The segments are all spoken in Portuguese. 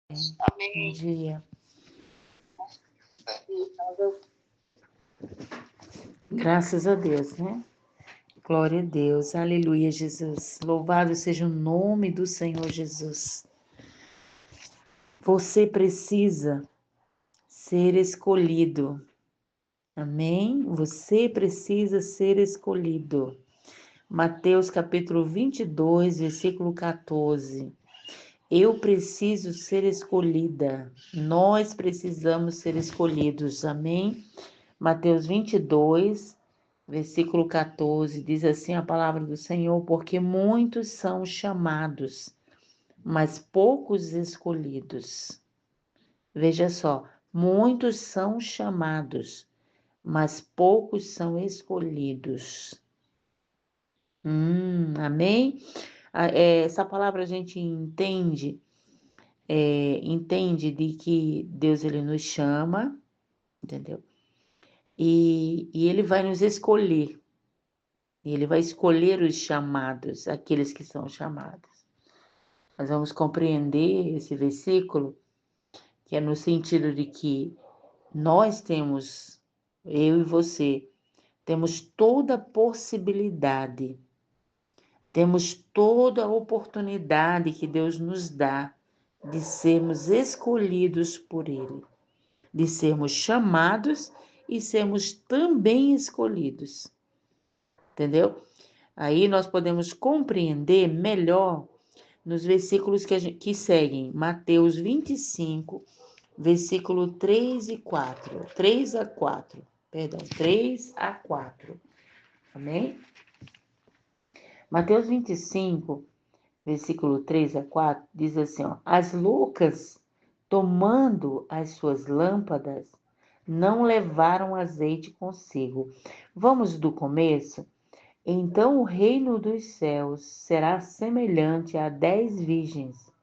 Bom Amém. dia. Graças a Deus, né? Glória a Deus. Aleluia, Jesus. Louvado seja o nome do Senhor Jesus. Você precisa ser escolhido. Amém? Você precisa ser escolhido. Mateus capítulo 22, versículo 14. Eu preciso ser escolhida. Nós precisamos ser escolhidos. Amém? Mateus 22, versículo 14, diz assim a palavra do Senhor: porque muitos são chamados, mas poucos escolhidos. Veja só, muitos são chamados, mas poucos são escolhidos. Amém? Essa palavra a gente entende de que Deus ele nos chama, entendeu? E ele vai nos escolher. Ele vai escolher os chamados, aqueles que são chamados. Nós vamos compreender esse versículo, que é no sentido de que nós temos, eu e você, temos toda a possibilidade, temos toda a oportunidade que Deus nos dá de sermos escolhidos por Ele, de sermos chamados e sermos também escolhidos, entendeu? Aí nós podemos compreender melhor nos versículos que seguem, Mateus 25, versículo 3 e 4. 3 a 4. Perdão, 3 a 4. Amém? Mateus 25, versículo 3 a 4, diz assim, ó, as loucas, tomando as suas lâmpadas, não levaram azeite consigo. Vamos do começo? Então o reino dos céus será semelhante a 10 virgens,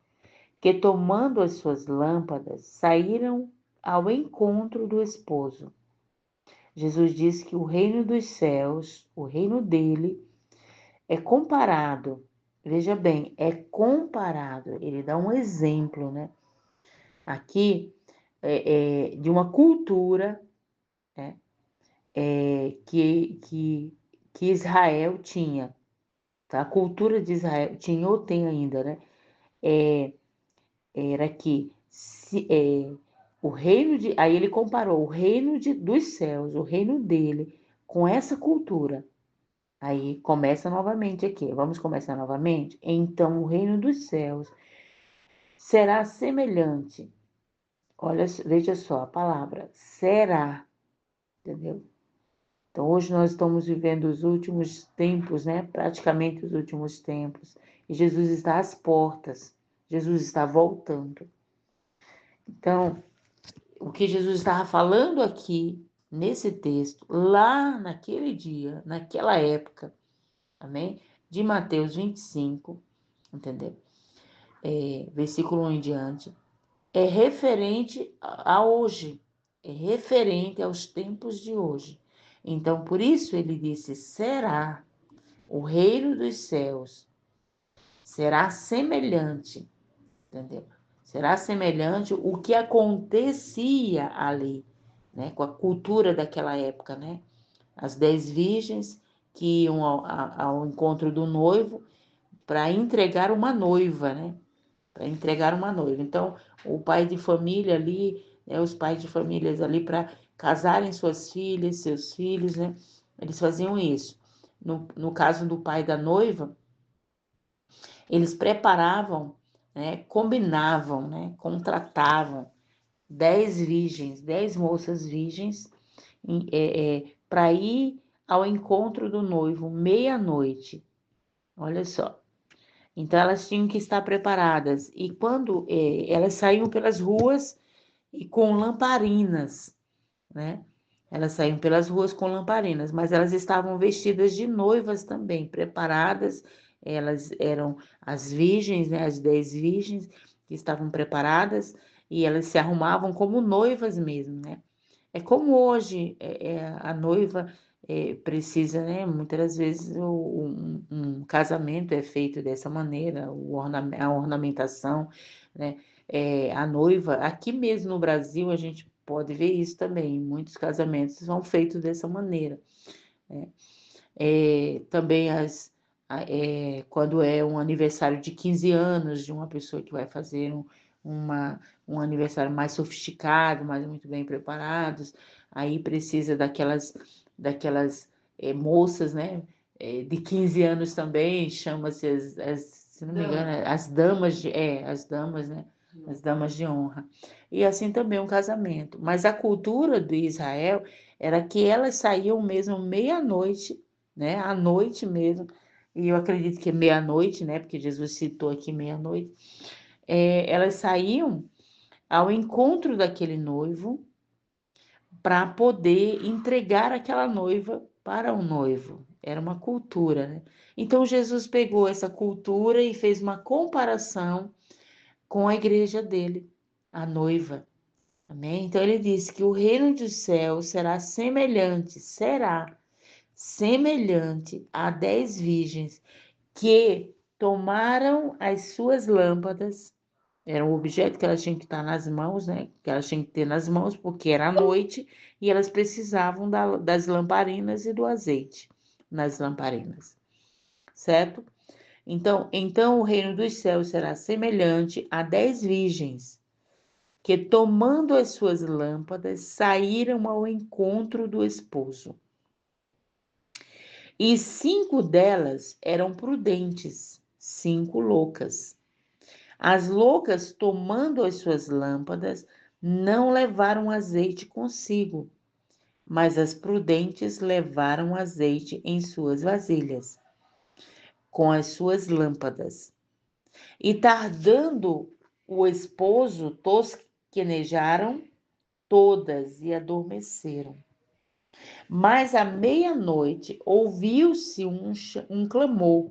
que tomando as suas lâmpadas, saíram ao encontro do esposo. Jesus diz que o reino dos céus, o reino dele, é comparado, veja bem, é comparado, ele dá um exemplo, né? Aqui, de uma cultura, né? Que Israel tinha, tá? A cultura de Israel tinha ou tem ainda, né? Era que o reino de. Aí ele comparou o reino dos céus, o reino dele, com essa cultura. Aí começa novamente aqui. Vamos começar novamente? Então o reino dos céus será semelhante. Olha, veja só a palavra, será, entendeu? Então hoje nós estamos vivendo os últimos tempos, né? Praticamente os últimos tempos. E Jesus está às portas. Jesus está voltando. Então, o que Jesus estava falando aqui, nesse texto, lá naquele dia, naquela época, amém? De Mateus 25, entendeu? Versículo 1 em diante, é referente a hoje, é referente aos tempos de hoje. Então, por isso ele disse, será o reino dos céus, será semelhante, entendeu? Será semelhante o que acontecia ali, né? Com a cultura daquela época, né? As 10 virgens que iam ao encontro do noivo para entregar uma noiva, né? Para entregar uma noiva. Então, o pai de família ali, né? Os pais de famílias ali para casarem suas filhas, seus filhos, né? Eles faziam isso. No caso do pai da noiva, eles preparavam, né? Combinavam, né? Contratavam 10 virgens, 10 moças virgens, para ir ao encontro do noivo meia-noite. Olha só. Então elas tinham que estar preparadas. E quando elas saíam pelas ruas e com lamparinas, né? Elas saíam pelas ruas com lamparinas, mas elas estavam vestidas de noivas também, preparadas. Elas eram as virgens, né? As 10 virgens que estavam preparadas e elas se arrumavam como noivas mesmo, né? É como hoje a noiva precisa, né? Muitas das vezes um casamento é feito dessa maneira, a ornamentação, né? a noiva, aqui mesmo no Brasil a gente pode ver isso também, muitos casamentos são feitos dessa maneira, né? Também quando é um aniversário de 15 anos de uma pessoa que vai fazer um aniversário mais sofisticado, mais muito bem preparados, aí precisa daquelas moças, né? De 15 anos também, chama-se, se não me engano, as damas, as damas, né? As damas de honra. E assim também um casamento. Mas a cultura de Israel era que elas saíam mesmo meia-noite, né? À noite mesmo, e eu acredito que é meia-noite, né? Porque Jesus citou aqui meia-noite. Elas saíam ao encontro daquele noivo para poder entregar aquela noiva para o noivo. Era uma cultura, né? Então Jesus pegou essa cultura e fez uma comparação com a igreja dele, a noiva. Amém? Então ele disse que o reino dos céus será semelhante a 10 virgens que tomaram as suas lâmpadas, era um objeto que elas tinham que estar nas mãos, né? Que elas tinham que ter nas mãos, porque era a noite e elas precisavam das lamparinas e do azeite nas lamparinas, certo? Então o reino dos céus será semelhante a 10 virgens que, tomando as suas lâmpadas, saíram ao encontro do esposo. E 5 delas eram prudentes, 5 loucas. As loucas, tomando as suas lâmpadas, não levaram azeite consigo, mas as prudentes levaram azeite em suas vasilhas, com as suas lâmpadas. E tardando o esposo, tosquenejaram todas e adormeceram. Mas à meia-noite ouviu-se um clamor.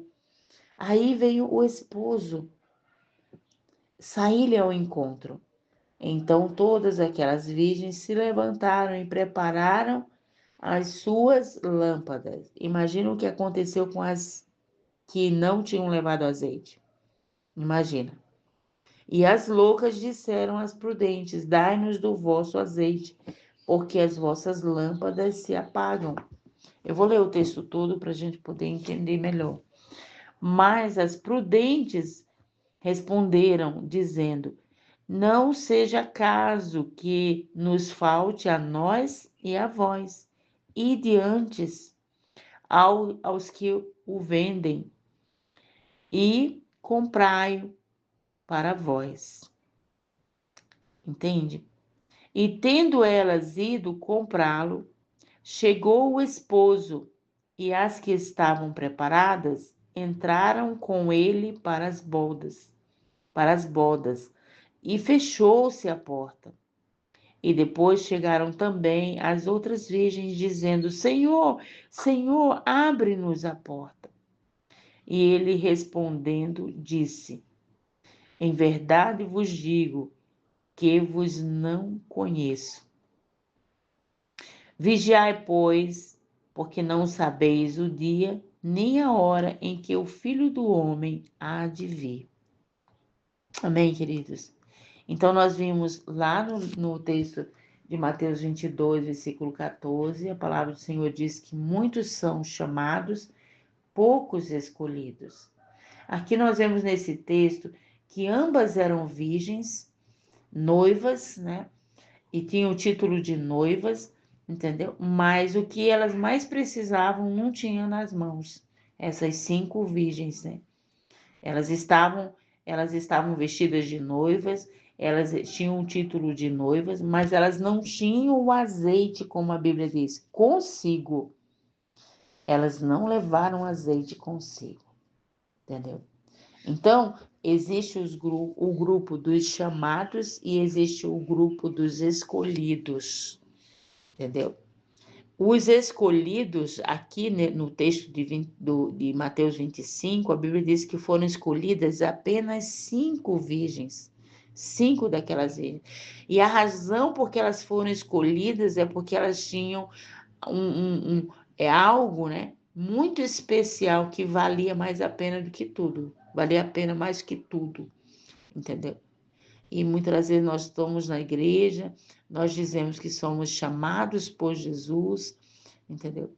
Aí veio o esposo sair-lhe ao encontro. Então todas aquelas virgens se levantaram e prepararam as suas lâmpadas. Imagina o que aconteceu com as que não tinham levado azeite. Imagina. E as loucas disseram às prudentes: dai-nos do vosso azeite, porque as vossas lâmpadas se apagam. Eu vou ler o texto todo para a gente poder entender melhor. Mas as prudentes responderam, dizendo: não seja caso que nos falte a nós e a vós, ide antes aos que o vendem e comprai-o para vós. Entende? E tendo elas ido comprá-lo, chegou o esposo, e as que estavam preparadas entraram com ele para as bodas, e fechou-se a porta. E depois chegaram também as outras virgens, dizendo: Senhor, Senhor, abre-nos a porta. E ele respondendo, disse: em verdade vos digo que vos não conheço. Vigiai, pois, porque não sabeis o dia nem a hora em que o Filho do Homem há de vir. Amém, queridos? Então, nós vimos lá no texto de Mateus 22, versículo 14, a palavra do Senhor diz que muitos são chamados, poucos escolhidos. Aqui nós vemos nesse texto que ambas eram virgens, noivas, né? E tinham o título de noivas, entendeu? Mas o que elas mais precisavam não tinham nas mãos. Essas 5 virgens, né? Elas estavam vestidas de noivas, elas tinham o título de noivas, mas elas não tinham o azeite, como a Bíblia diz, consigo. Elas não levaram azeite consigo, entendeu? Então, existe o grupo dos chamados e existe o grupo dos escolhidos, entendeu? Os escolhidos, aqui no texto de Mateus 25, a Bíblia diz que foram escolhidas apenas 5 virgens, 5 daquelas virgens. E a razão por que elas foram escolhidas é porque elas tinham algo, né, muito especial que valia mais a pena do que tudo. Valia a pena mais que tudo, entendeu? E muitas das vezes nós estamos na igreja, nós dizemos que somos chamados por Jesus, entendeu?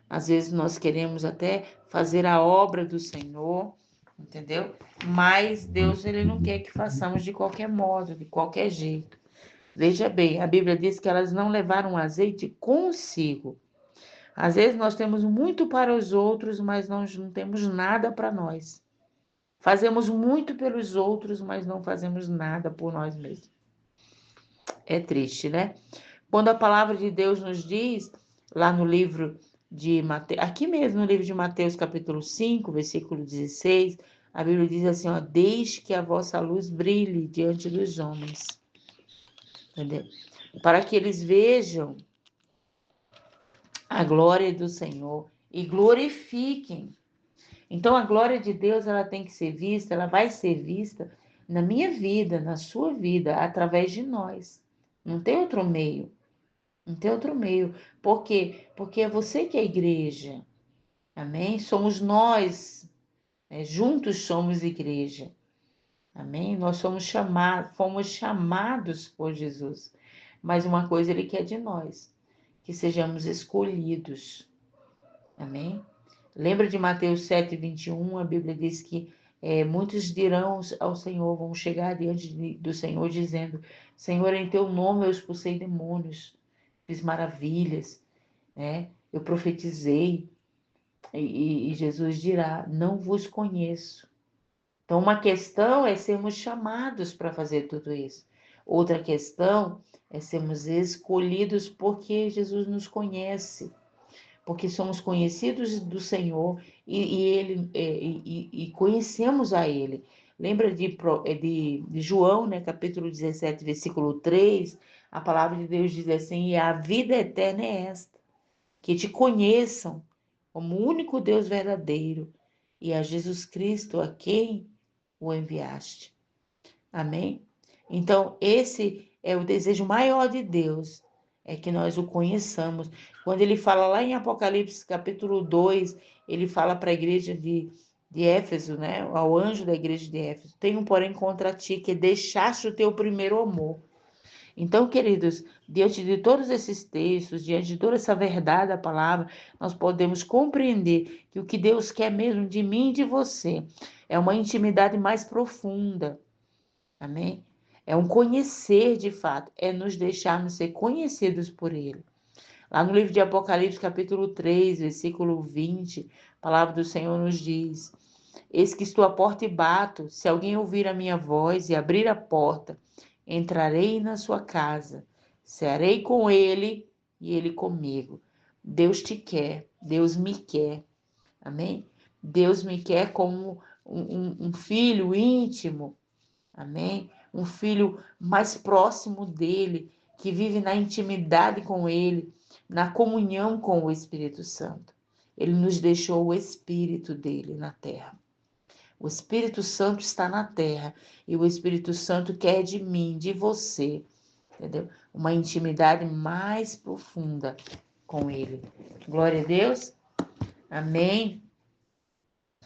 Às vezes nós queremos até fazer a obra do Senhor, entendeu? Mas Deus, ele não quer que façamos de qualquer modo, de qualquer jeito. Veja bem, a Bíblia diz que elas não levaram azeite consigo. Às vezes nós temos muito para os outros, mas nós não temos nada para nós. Fazemos muito pelos outros, mas não fazemos nada por nós mesmos. É triste, né? Quando a palavra de Deus nos diz, lá no livro de Mateus, aqui mesmo no livro de Mateus, capítulo 5, versículo 16, a Bíblia diz assim, ó, deixe que a vossa luz brilhe diante dos homens, entendeu? Para que eles vejam a glória do Senhor e glorifiquem. Então, a glória de Deus, ela tem que ser vista, ela vai ser vista na minha vida, na sua vida, através de nós. Não tem outro meio. Não tem outro meio. Por quê? Porque é você que é a igreja. Amém? Somos nós, né? Juntos somos igreja. Amém? Nós fomos chamados por Jesus. Mas uma coisa ele quer de nós, que sejamos escolhidos. Amém? Lembra de Mateus 7:21? A Bíblia diz que muitos dirão ao Senhor, vão chegar diante do Senhor dizendo, Senhor, em teu nome eu expulsei demônios, fiz maravilhas, né? Eu profetizei, e Jesus dirá, não vos conheço. Então, uma questão é sermos chamados para fazer tudo isso. Outra questão é sermos escolhidos porque Jesus nos conhece, porque somos conhecidos do Senhor e conhecemos a Ele. Lembra de João, né, capítulo 17, versículo 3, a palavra de Deus diz assim, e a vida eterna é esta, que te conheçam como o único Deus verdadeiro e a Jesus Cristo a quem o enviaste. Amém? Então, esse é o desejo maior de Deus, é que nós o conheçamos. Quando ele fala lá em Apocalipse, capítulo 2, ele fala para a igreja de Éfeso, né? Ao anjo da igreja de Éfeso, tenho, porém, contra ti que deixaste o teu primeiro amor. Então, queridos, diante de todos esses textos, diante de toda essa verdade da palavra, nós podemos compreender que o que Deus quer mesmo de mim e de você é uma intimidade mais profunda. Amém? É um conhecer de fato, é nos deixarmos ser conhecidos por Ele. Lá no livro de Apocalipse, capítulo 3, versículo 20, a palavra do Senhor nos diz: eis que estou à porta e bato, se alguém ouvir a minha voz e abrir a porta, entrarei na sua casa, cearei com ele e ele comigo. Deus te quer, Deus me quer, amém? Deus me quer como um filho íntimo, amém? Um filho mais próximo dele, que vive na intimidade com ele, na comunhão com o Espírito Santo. Ele nos deixou o Espírito dele na terra. O Espírito Santo está na terra e o Espírito Santo quer de mim, de você, entendeu? Uma intimidade mais profunda com ele. Glória a Deus. Amém.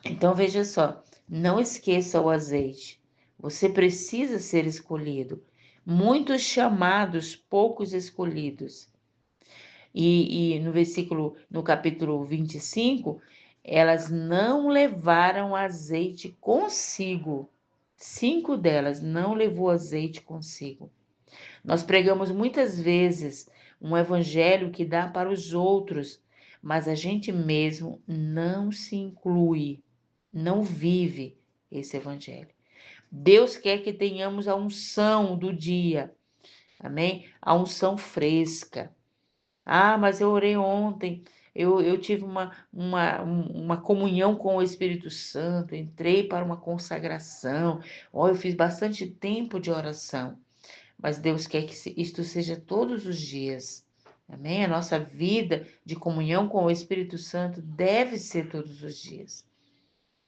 Então veja só, não esqueça o azeite. Você precisa ser escolhido. Muitos chamados, poucos escolhidos. E no capítulo 25, elas não levaram azeite consigo. 5 delas não levou azeite consigo. Nós pregamos muitas vezes um evangelho que dá para os outros, mas a gente mesmo não se inclui, não vive esse evangelho. Deus quer que tenhamos a unção do dia, amém? A unção fresca. Ah, mas eu orei ontem, eu tive uma comunhão com o Espírito Santo, entrei para uma consagração, eu fiz bastante tempo de oração, mas Deus quer que isto seja todos os dias, amém? A nossa vida de comunhão com o Espírito Santo deve ser todos os dias,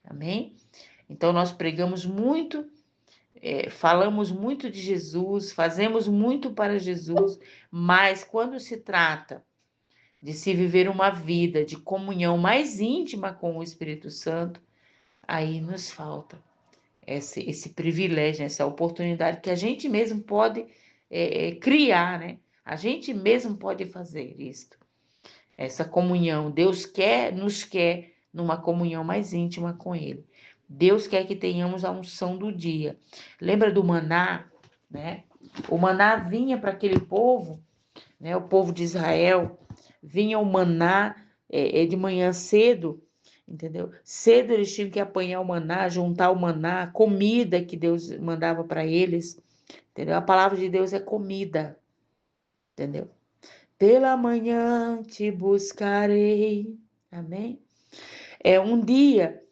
amém? Então nós pregamos muito, falamos muito de Jesus, fazemos muito para Jesus, mas quando se trata de se viver uma vida de comunhão mais íntima com o Espírito Santo, aí nos falta. esse privilégio, essa oportunidade que a gente mesmo pode criar, né? A gente mesmo pode fazer isso. Essa comunhão, Deus nos quer numa comunhão mais íntima com Ele. Deus quer que tenhamos a unção do dia. Lembra do maná, né? O maná vinha para aquele povo, né? O povo de Israel, vinha o maná de manhã cedo, entendeu? Cedo eles tinham que apanhar o maná, juntar o maná, comida que Deus mandava para eles, entendeu? A palavra de Deus é comida, entendeu? Pela manhã te buscarei, amém? Um dia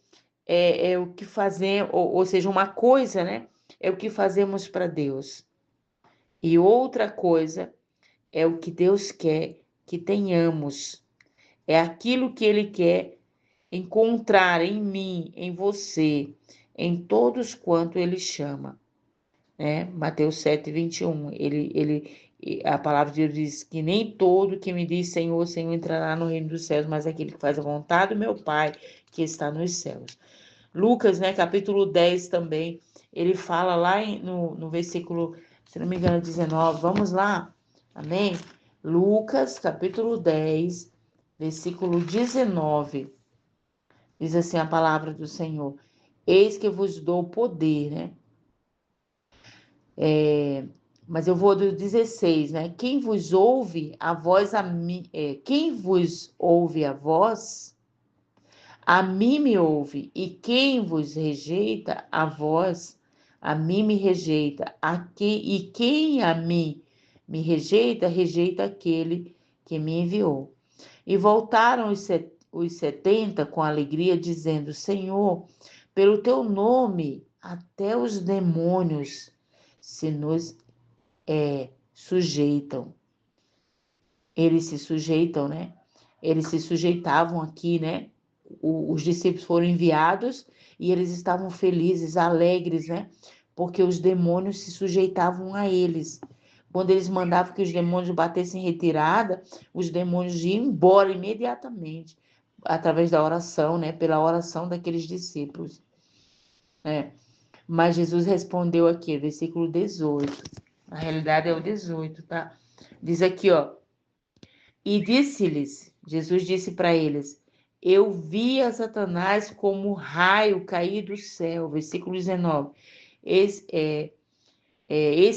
é o que fazemos, ou seja, uma coisa, né? É o que fazemos para Deus. E outra coisa é o que Deus quer que tenhamos. É aquilo que Ele quer encontrar em mim, em você, em todos quanto Ele chama. Né? Mateus 7:21. A palavra de Deus diz que nem todo que me diz Senhor, Senhor entrará no reino dos céus, mas aquele que faz a vontade do meu Pai que está nos céus. Lucas, né, capítulo 10 também, ele fala lá no versículo, se não me engano, 19. Vamos lá? Amém? Lucas, capítulo 10, versículo 19. Diz assim a palavra do Senhor: Eis que vos dou poder, né? Mas eu vou do 16, né? Quem vos ouve a voz quem vos ouve a mim me ouve, e quem vos rejeita a vós, a mim me rejeita. E quem a mim me rejeita, rejeita aquele que me enviou. E voltaram os 70 com alegria, dizendo: Senhor, pelo teu nome, até os demônios se nos sujeitam. Eles se sujeitam, né? Eles se sujeitavam aqui, né? Os discípulos foram enviados e eles estavam felizes, alegres, né? Porque os demônios se sujeitavam a eles. Quando eles mandavam que os demônios batessem retirada, os demônios iam embora imediatamente, através da oração, né? Pela oração daqueles discípulos. Mas Jesus respondeu aqui, versículo 18. Na realidade é o 18, tá? Diz aqui, ó. E disse-lhes, Jesus disse para eles: Eu vi a Satanás como raio cair do céu. Versículo 19. Eis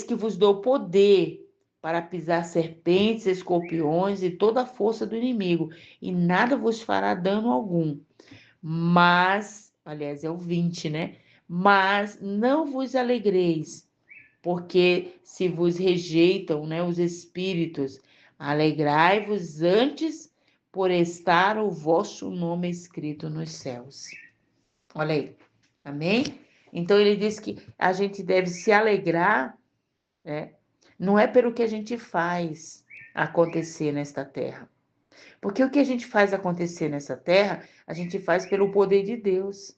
que vos dou poder para pisar serpentes, escorpiões e toda a força do inimigo, e nada vos fará dano algum. Mas, aliás, é o 20, né? Mas não vos alegreis, porque se vos rejeitam, né, os espíritos, alegrai-vos antes por estar o vosso nome escrito nos céus. Olha aí, amém? Então ele diz que a gente deve se alegrar, né? Não é pelo que a gente faz acontecer nesta terra. Porque o que a gente faz acontecer nessa terra, a gente faz pelo poder de Deus.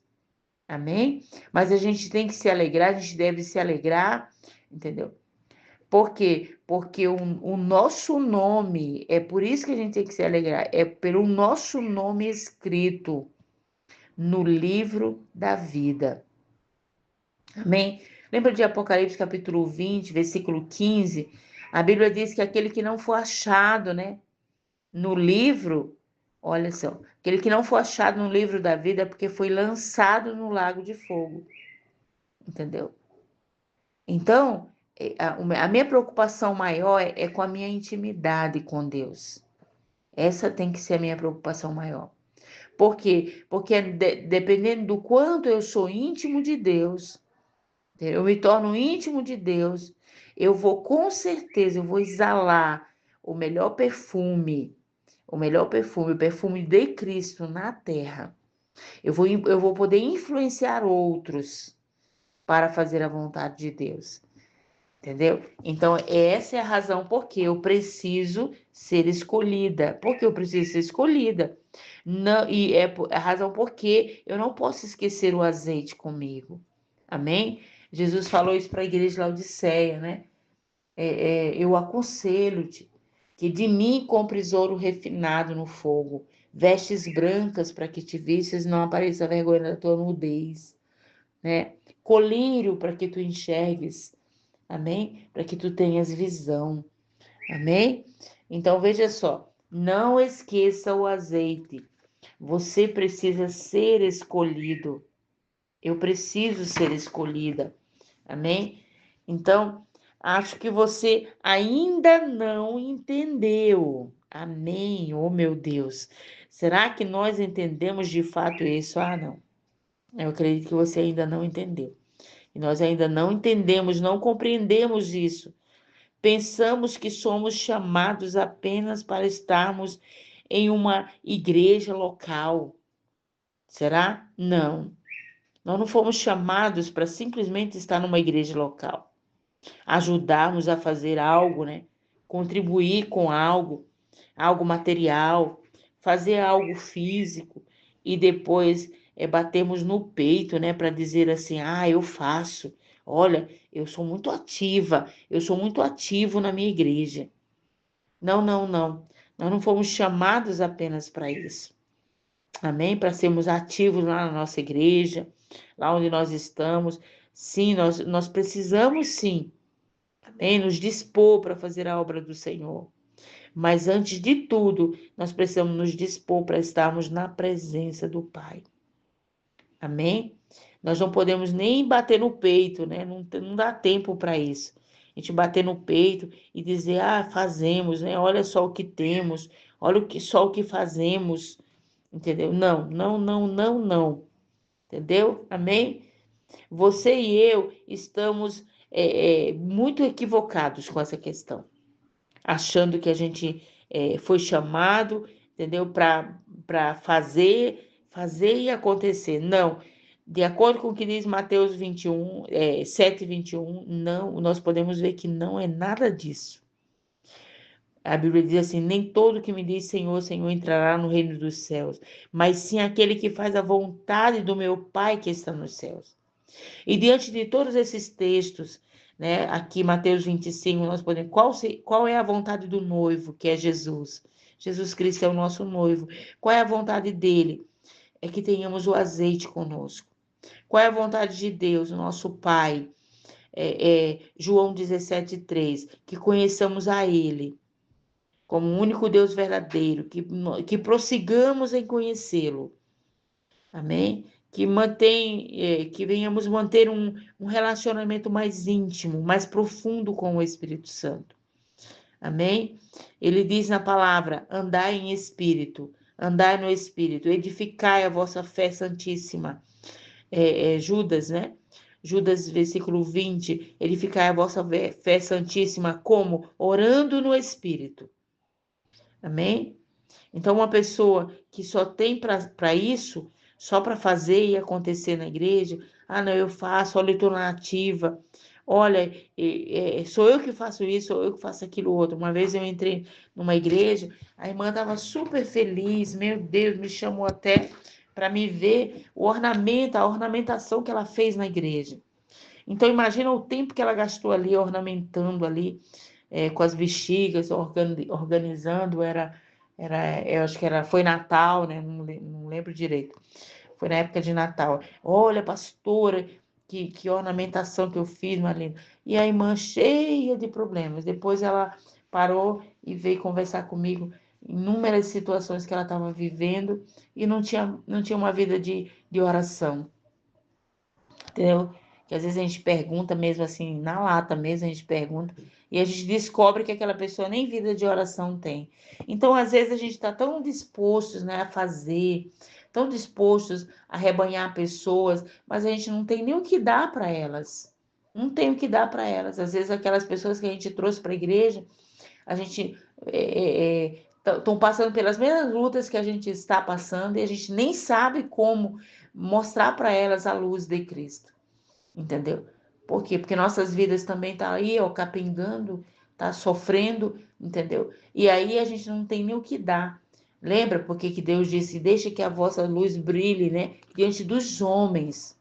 Amém? Mas a gente tem que se alegrar, a gente deve se alegrar, entendeu? Por quê? Porque o nosso nome, é por isso que a gente tem que se alegrar, é pelo nosso nome escrito no livro da vida. Amém? Lembra de Apocalipse capítulo 20, versículo 15? A Bíblia diz que aquele que não for achado, né, no livro, olha só, aquele que não for achado no livro da vida é porque foi lançado no lago de fogo. Entendeu? Então, a minha preocupação maior é com a minha intimidade com Deus. Essa tem que ser a minha preocupação maior. Por quê? Porque dependendo do quanto eu sou íntimo de Deus, eu me torno íntimo de Deus, eu vou com certeza, eu vou exalar o perfume de Cristo na terra. Eu vou poder influenciar outros para fazer a vontade de Deus. Entendeu? Então, essa é a razão por que eu preciso ser escolhida. Porque eu preciso ser escolhida. Não, e é a razão por que eu não posso esquecer o azeite comigo. Amém? Jesus falou isso para a igreja de Laodiceia, né? Eu aconselho-te que de mim compres ouro refinado no fogo, vestes brancas para que te vistas não apareça a vergonha da tua nudez. né? Colírio para que tu enxergues, amém? Para que tu tenhas visão, amém? Então veja só, não esqueça o azeite. Você precisa ser escolhido. Eu preciso ser escolhida, amém? Então, acho que você ainda não entendeu. Amém, oh meu Deus. Será que nós entendemos de fato isso? Ah, não. Eu acredito que você ainda não entendeu. E nós ainda não entendemos, não compreendemos isso. Pensamos que somos chamados apenas para estarmos em uma igreja local. Será? Não. Nós não fomos chamados para simplesmente estar numa igreja local. Ajudarmos a fazer algo, né? Contribuir com algo, algo material, fazer algo físico e depois batermos no peito, né? Para dizer assim, ah, eu faço. Olha, eu sou muito ativa, eu sou muito ativo na minha igreja. Não, não, não. Nós não fomos chamados apenas para isso. Amém? Para sermos ativos lá na nossa igreja, lá onde nós estamos. Sim, nós precisamos sim, amém? Nos dispor para fazer a obra do Senhor. Mas antes de tudo, nós precisamos nos dispor para estarmos na presença do Pai. Amém? Nós não podemos nem bater no peito, né? Não dá tempo para isso. A gente bater no peito e dizer, ah, fazemos, né? Olha só o que temos, olha só o que fazemos, entendeu? Não, não, não, não, não. Entendeu? Amém? Você e eu estamos muito equivocados com essa questão, achando que a gente foi chamado, entendeu? Para fazer e acontecer. Não. De acordo com o que diz Mateus 21, 7, 21, não, nós podemos ver que não é nada disso. A Bíblia diz assim: nem todo que me diz Senhor, Senhor entrará no reino dos céus, mas sim aquele que faz a vontade do meu Pai que está nos céus. E diante de todos esses textos, né, aqui Mateus 25, nós podemos, qual é a vontade do noivo, que é Jesus? Jesus Cristo é o nosso noivo. Qual é a vontade dele? É que tenhamos o azeite conosco. Qual é a vontade de Deus, o nosso Pai? João 17:3, que conheçamos a Ele como o único Deus verdadeiro, que prossigamos em conhecê-lo. Amém? Que venhamos manter um relacionamento mais íntimo, mais profundo com o Espírito Santo. Amém? Ele diz na palavra: andai em espírito, andai no espírito, edificai a vossa fé santíssima. Judas, né? Judas, versículo 20, edificai a vossa fé santíssima, como? Orando no espírito. Amém? Então, uma pessoa que só tem para isso, só para fazer e acontecer na igreja, ah, não, eu faço, olha, eu estou na ativa, olha, sou eu que faço isso, sou eu que faço aquilo outro. Uma vez eu entrei numa igreja, a irmã estava super feliz, meu Deus, me chamou até para me ver o ornamento, a ornamentação que ela fez na igreja. Então, imagina o tempo que ela gastou ali, ornamentando ali, com as bexigas, organizando, eu acho que foi Natal, né? Não lembro direito. Foi na época de Natal. Olha, pastora, que ornamentação que eu fiz, Marlene. E a irmã cheia de problemas. Depois ela parou e veio conversar comigo inúmeras situações que ela estava vivendo e não tinha uma vida de oração. Entendeu? Que às vezes a gente pergunta mesmo assim, na lata mesmo, a gente pergunta, e a gente descobre que aquela pessoa nem vida de oração tem. Então, às vezes, a gente está tão dispostos, né, a fazer, tão dispostos a rebanhar pessoas, mas a gente não tem nem o que dar para elas. Não tem o que dar para elas. Às vezes, aquelas pessoas que a gente trouxe para a igreja, a gente estão passando pelas mesmas lutas que a gente está passando e a gente nem sabe como mostrar para elas a luz de Cristo. Entendeu? Por quê? Porque nossas vidas também estão aí, ó, capengando, tá sofrendo, entendeu? E aí a gente não tem nem o que dar. Lembra porque que Deus disse: deixa que a vossa luz brilhe, né, diante dos homens,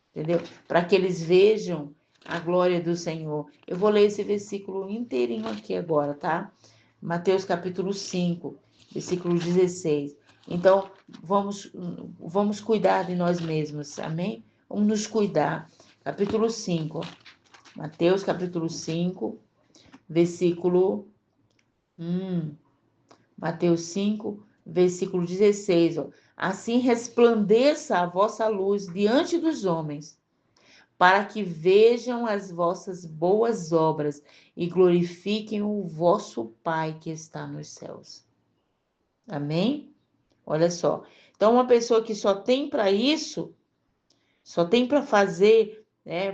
entendeu? Para que eles vejam a glória do Senhor. Eu vou ler esse versículo inteirinho aqui agora, tá? Mateus capítulo 5, versículo 16. Então, vamos cuidar de nós mesmos, amém? Vamos nos cuidar. Capítulo 5. Mateus, capítulo 5, versículo... Mateus 5, versículo 16. Ó. Assim resplandeça a vossa luz diante dos homens, para que vejam as vossas boas obras e glorifiquem o vosso Pai que está nos céus. Amém? Olha só. Então, uma pessoa que só tem para isso, só tem para fazer, né?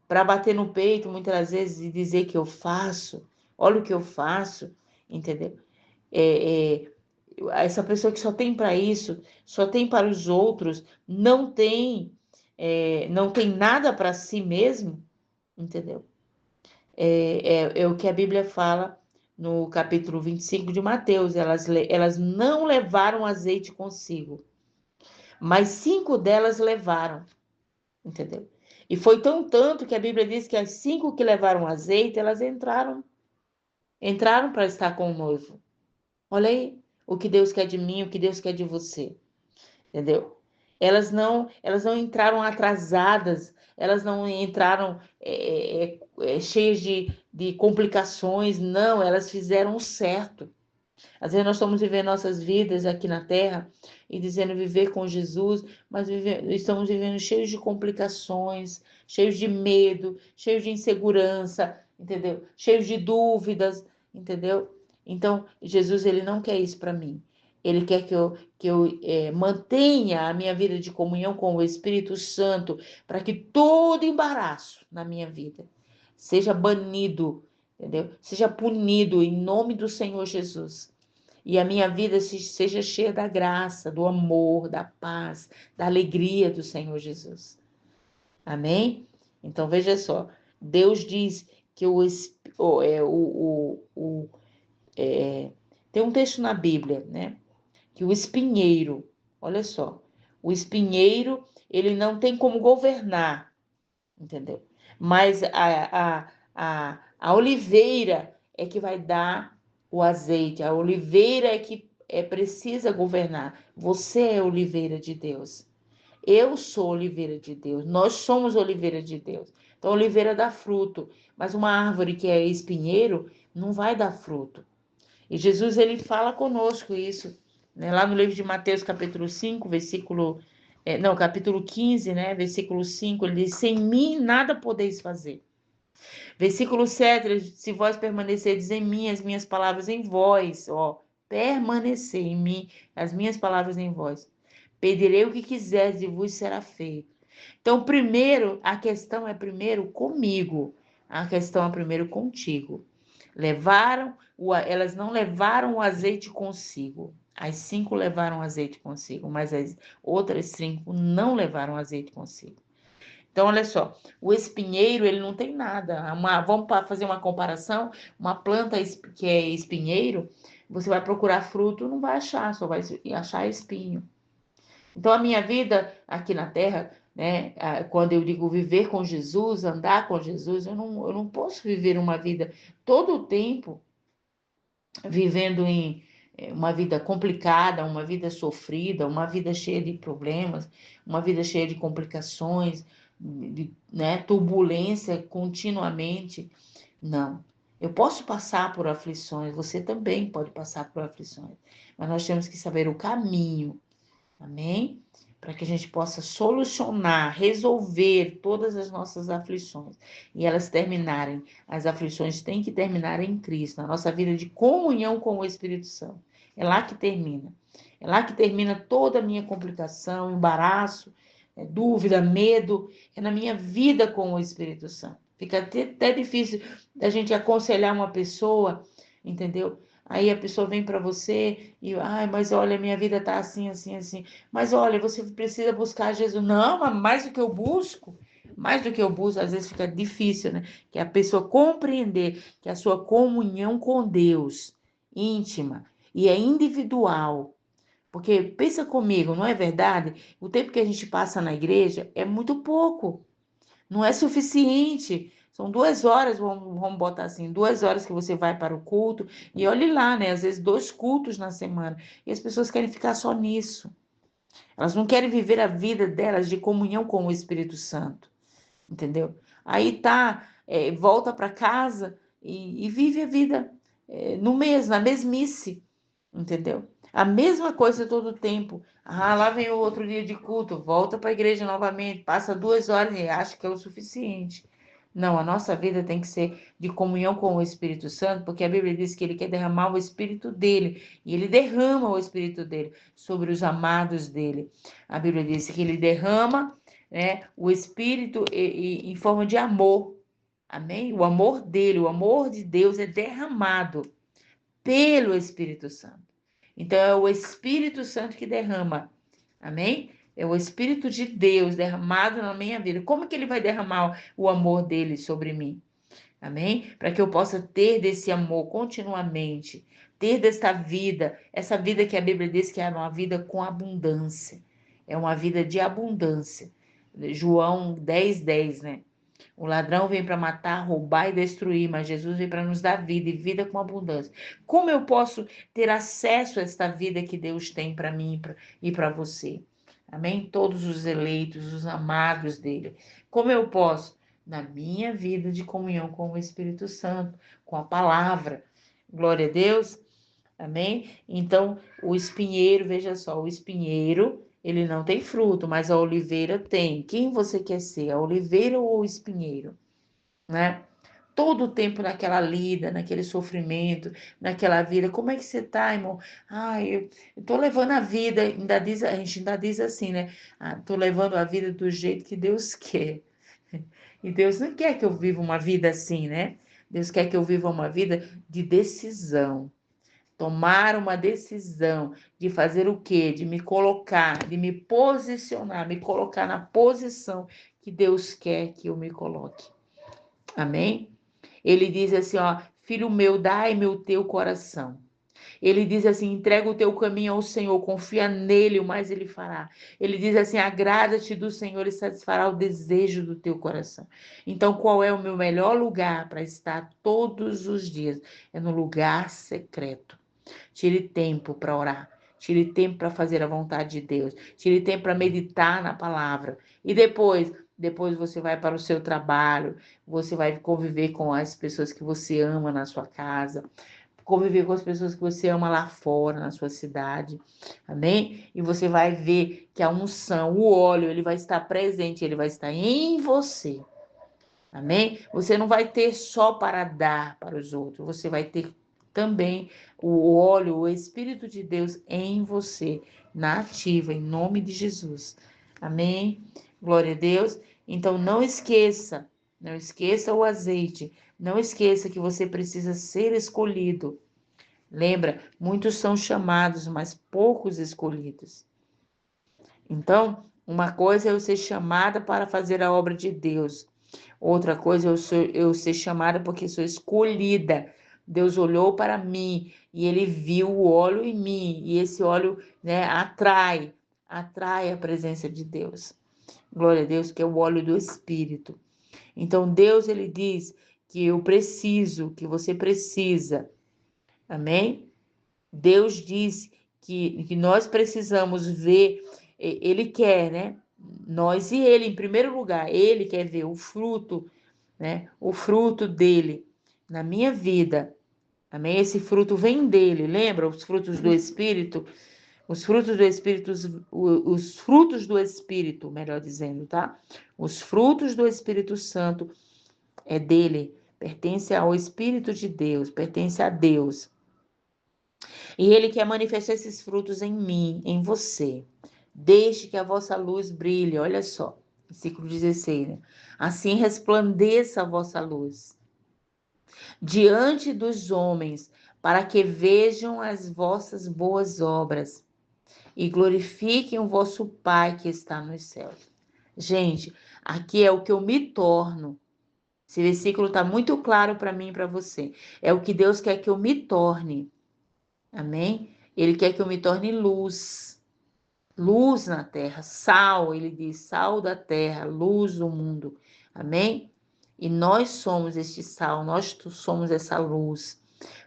Para bater no peito, muitas vezes, e dizer que eu faço, olha o que eu faço, entendeu? Essa pessoa que só tem para isso, só tem para os outros, não tem nada para si mesmo, entendeu? É o que a Bíblia fala no capítulo 25 de Mateus. Elas não levaram azeite consigo, mas 5 delas levaram, entendeu? E foi tanto que a Bíblia diz que as 5 que levaram azeite, elas entraram para estar com o noivo. Olha aí o que Deus quer de mim, o que Deus quer de você, entendeu? Elas não entraram atrasadas, elas não entraram cheias de complicações, não, elas fizeram o certo. Às vezes nós estamos vivendo nossas vidas aqui na Terra e dizendo viver com Jesus, mas estamos vivendo cheios de complicações, cheios de medo, cheios de insegurança, entendeu? Cheios de dúvidas, entendeu? Então, Jesus, ele não quer isso para mim. Ele quer que eu mantenha a minha vida de comunhão com o Espírito Santo, para que todo embaraço na minha vida seja banido, entendeu? Seja punido em nome do Senhor Jesus. E a minha vida seja cheia da graça, do amor, da paz, da alegria do Senhor Jesus. Amém? Então veja só, Deus diz que tem um texto na Bíblia, né? Que o espinheiro, olha só, o espinheiro, ele não tem como governar, entendeu? Mas a oliveira é que vai dar o azeite, a oliveira é que precisa governar. Você é oliveira de Deus. Eu sou oliveira de Deus. Nós somos oliveira de Deus. Então, a oliveira dá fruto, mas uma árvore que é espinheiro não vai dar fruto. E Jesus, ele fala conosco isso, né? Lá no livro de Mateus, capítulo 5, capítulo 15, né? Versículo 5, ele diz, sem mim nada podeis fazer. Versículo 7, se vós permanecerdes em mim, as minhas palavras em vós, ó, permanecer em mim, as minhas palavras em vós. Pedirei o que quiserdes e vos será feito. Então, a questão é primeiro comigo, a questão é primeiro contigo. Elas não levaram o azeite consigo. As 5 levaram azeite consigo, mas as outras 5 não levaram azeite consigo. Então, olha só, o espinheiro, ele não tem nada. Vamos fazer uma comparação, uma planta que é espinheiro, você vai procurar fruto, não vai achar, só vai achar espinho. Então, a minha vida aqui na Terra, né, quando eu digo viver com Jesus, andar com Jesus, eu não posso viver uma vida todo o tempo vivendo em uma vida complicada, uma vida sofrida, uma vida cheia de problemas, uma vida cheia de complicações, né, turbulência continuamente. Não. Eu posso passar por aflições, você também pode passar por aflições, mas nós temos que saber o caminho, amém? Para que a gente possa solucionar, resolver todas as nossas aflições e elas terminarem. As aflições têm que terminar em Cristo, na nossa vida de comunhão com o Espírito Santo. É lá que termina. É lá que termina toda a minha complicação, embaraço, dúvida, medo. É na minha vida com o Espírito Santo. Fica até difícil da gente aconselhar uma pessoa, entendeu? Aí a pessoa vem para você e, mas olha, minha vida tá assim, assim, assim. Mas olha, você precisa buscar Jesus. Não, mas mais do que eu busco, às vezes fica difícil, né? Que a pessoa compreender que a sua comunhão com Deus, íntima e é individual. Porque pensa comigo, não é verdade? O tempo que a gente passa na igreja é muito pouco. Não é suficiente. São 2 horas, vamos botar assim, 2 horas que você vai para o culto. E olhe lá, né? Às vezes 2 cultos na semana. E as pessoas querem ficar só nisso. Elas não querem viver a vida delas de comunhão com o Espírito Santo, entendeu? Aí tá, volta para casa e vive a vida no mesmo, na mesmice, entendeu? A mesma coisa todo o tempo. Ah, lá vem o outro dia de culto, volta para a igreja novamente, passa 2 horas e acha que é o suficiente. Não, a nossa vida tem que ser de comunhão com o Espírito Santo, porque a Bíblia diz que ele quer derramar o Espírito dele, e ele derrama o Espírito dele sobre os amados dele. A Bíblia diz que ele derrama, né, o Espírito em forma de amor. Amém? O amor dele, o amor de Deus é derramado pelo Espírito Santo. Então, é o Espírito Santo que derrama. Amém? É o Espírito de Deus derramado na minha vida. Como que ele vai derramar o amor dele sobre mim? Amém? Para que eu possa ter desse amor continuamente, ter desta vida, essa vida que a Bíblia diz que é uma vida com abundância. É uma vida de abundância. João 10:10, né? O ladrão vem para matar, roubar e destruir, mas Jesus vem para nos dar vida e vida com abundância. Como eu posso ter acesso a esta vida que Deus tem para mim e para você? Amém? Todos os eleitos, os amados dele. Como eu posso? Na minha vida de comunhão com o Espírito Santo, com a palavra. Glória a Deus. Amém? Então, o espinheiro, veja só, o espinheiro, ele não tem fruto, mas a oliveira tem. Quem você quer ser, a oliveira ou o espinheiro? Né? Todo o tempo naquela lida, naquele sofrimento, naquela vida. Como é que você tá, irmão? Ah, eu tô levando a vida, a gente ainda diz assim, né? Ah, tô levando a vida do jeito que Deus quer. E Deus não quer que eu viva uma vida assim, né? Deus quer que eu viva uma vida de decisão. Tomar uma decisão de fazer o quê? De me colocar, de me posicionar, me colocar na posição que Deus quer que eu me coloque. Amém? Ele diz assim, ó, filho meu, dai-me o teu coração. Ele diz assim, entrega o teu caminho ao Senhor, confia nele, o mais ele fará. Ele diz assim, agrada-te do Senhor e satisfará o desejo do teu coração. Então, qual é o meu melhor lugar para estar todos os dias? É no lugar secreto. Tire tempo para orar. Tire tempo para fazer a vontade de Deus. Tire tempo para meditar na palavra. E depois você vai para o seu trabalho, você vai conviver com as pessoas que você ama na sua casa, conviver com as pessoas que você ama lá fora, na sua cidade. Amém? E você vai ver que a unção, o óleo, ele vai estar presente, ele vai estar em você. Amém? Você não vai ter só para dar para os outros, você vai ter também o óleo, o Espírito de Deus em você, na ativa, em nome de Jesus. Amém? Glória a Deus. Então não esqueça o azeite, não esqueça que você precisa ser escolhido. Lembra, muitos são chamados, mas poucos escolhidos. Então, uma coisa é eu ser chamada para fazer a obra de Deus. Outra coisa é eu ser chamada porque sou escolhida. Deus olhou para mim e ele viu o óleo em mim. E esse óleo, né, atrai a presença de Deus. Glória a Deus, que é o óleo do Espírito. Então, Deus, ele diz que eu preciso, que você precisa. Amém? Deus diz que nós precisamos ver, ele quer, né? Nós e ele, em primeiro lugar, ele quer ver o fruto, né? O fruto dele na minha vida. Amém? Esse fruto vem dele, lembra? Os frutos do Espírito, os frutos do Espírito, os frutos do Espírito, melhor dizendo, tá? Os frutos do Espírito Santo é dele, pertence ao Espírito de Deus, pertence a Deus. E ele quer manifestar esses frutos em mim, em você. Deixe que a vossa luz brilhe. Olha só, versículo 16, né? Assim resplandeça a vossa luz diante dos homens, para que vejam as vossas boas obras e glorifiquem o vosso Pai que está nos céus. Gente, aqui é o que eu me torno. Esse versículo está muito claro para mim e para você. É o que Deus quer que eu me torne. Amém? Ele quer que eu me torne luz. Luz na terra, sal, ele diz, sal da terra, luz do mundo. Amém? E nós somos este sal, nós somos essa luz.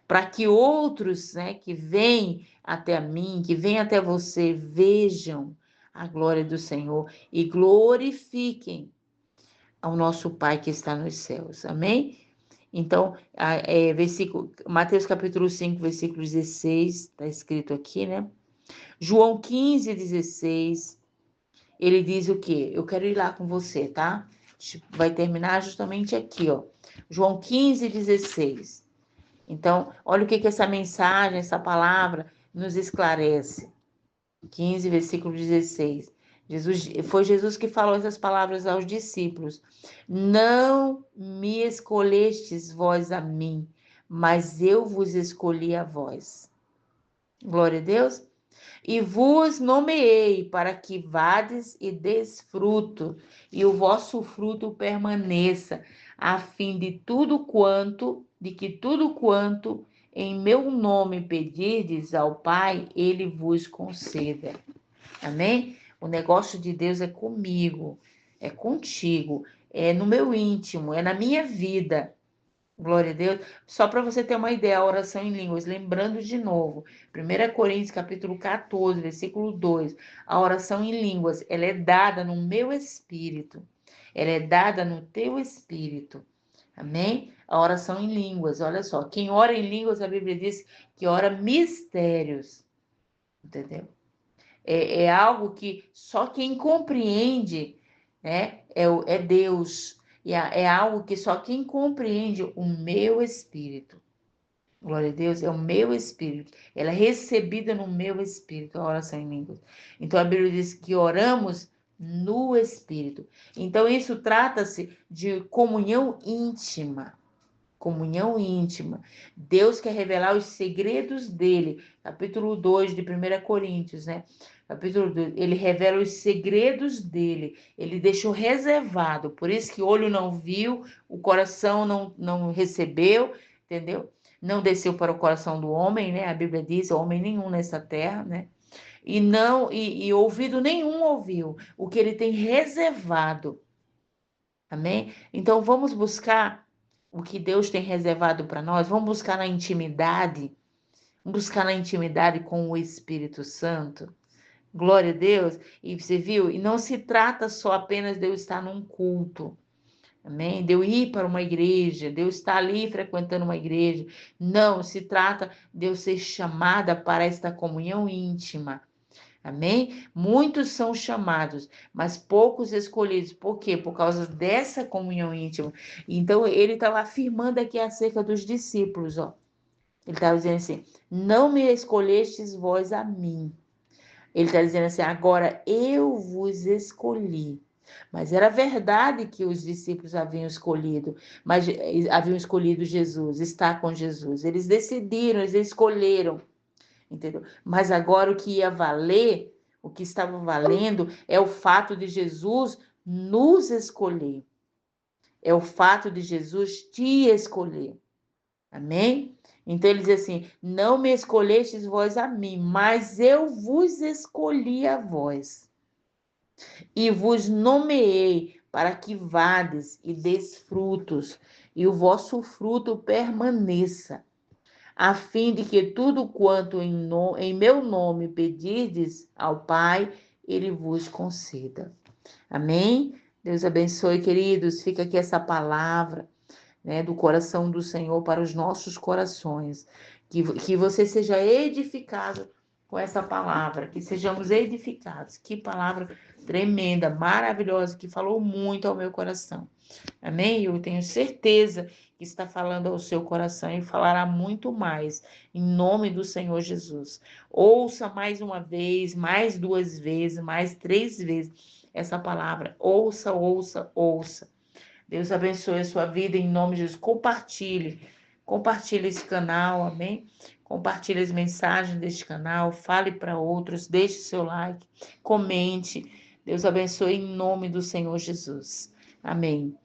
Para que outros, né, que vêm até mim, que vêm até você, vejam a glória do Senhor e glorifiquem ao nosso Pai que está nos céus. Amém? Então, Mateus capítulo 5, versículo 16, está escrito aqui, né? João 15, 16, ele diz o quê? Eu quero ir lá com você, tá? Vai terminar justamente aqui, ó. João 15, 16. Então, olha o que essa mensagem, essa palavra nos esclarece. 15, versículo 16. Foi Jesus que falou essas palavras aos discípulos. Não me escolhestes vós a mim, mas eu vos escolhi a vós. Glória a Deus. E vos nomeei para que vades e des fruto, e o vosso fruto permaneça, a fim de que tudo quanto em meu nome pedirdes ao Pai, ele vos conceda. Amém? O negócio de Deus é comigo, é contigo, é no meu íntimo, é na minha vida. Glória a Deus. Só para você ter uma ideia, a oração em línguas, lembrando de novo, 1 Coríntios capítulo 14, versículo 2, a oração em línguas, ela é dada no meu espírito, ela é dada no teu espírito, amém? A oração em línguas, olha só, quem ora em línguas, a Bíblia diz que ora mistérios, entendeu? É algo que só quem compreende, né, é Deus. E é algo que só quem compreende o meu espírito. Glória a Deus, é o meu espírito. Ela é recebida no meu espírito, a oração em línguas. Então a Bíblia diz que oramos no espírito. Então isso trata-se de comunhão íntima. Comunhão íntima. Deus quer revelar os segredos dele. Capítulo 2 de 1 Coríntios, né? Capítulo 2, ele revela os segredos dele. Ele deixou reservado. Por isso que o olho não viu, o coração não recebeu, entendeu? Não desceu para o coração do homem, né? A Bíblia diz, homem nenhum nessa terra, né? E ouvido nenhum ouviu o que ele tem reservado. Amém? Então vamos buscar o que Deus tem reservado para nós, vamos buscar na intimidade com o Espírito Santo. Glória a Deus. E você viu? E não se trata só apenas de eu estar num culto. Amém? De eu ir para uma igreja, de eu estar ali frequentando uma igreja. Não, se trata de eu ser chamada para esta comunhão íntima. Amém? Muitos são chamados, mas poucos escolhidos. Por quê? Por causa dessa comunhão íntima. Então, ele estava afirmando aqui acerca dos discípulos, ó. Ele estava dizendo assim: não me escolhestes vós a mim. Ele está dizendo assim: agora eu vos escolhi. Mas era verdade que os discípulos haviam escolhido, mas haviam escolhido Jesus, estar com Jesus. Eles decidiram, eles escolheram. Entendeu? Mas agora o que ia valer, o que estava valendo, é o fato de Jesus nos escolher. É o fato de Jesus te escolher. Amém? Então ele diz assim: não me escolhestes vós a mim, mas eu vos escolhi a vós. E vos nomeei para que vades e des frutos, e o vosso fruto permaneça, a fim de que tudo quanto em meu nome pedirdes ao Pai, ele vos conceda. Amém? Deus abençoe, queridos. Fica aqui essa palavra, né, do coração do Senhor para os nossos corações. Que você seja edificado com essa palavra, que sejamos edificados. Que palavra tremenda, maravilhosa, que falou muito ao meu coração. Amém? Eu tenho certeza que está falando ao seu coração e falará muito mais, em nome do Senhor Jesus. Ouça mais uma vez, mais duas vezes, mais três vezes essa palavra. Ouça, ouça, ouça. Deus abençoe a sua vida em nome de Jesus. Compartilhe esse canal, amém? Compartilhe as mensagens deste canal, fale para outros, deixe seu like, comente. Deus abençoe em nome do Senhor Jesus. Amém.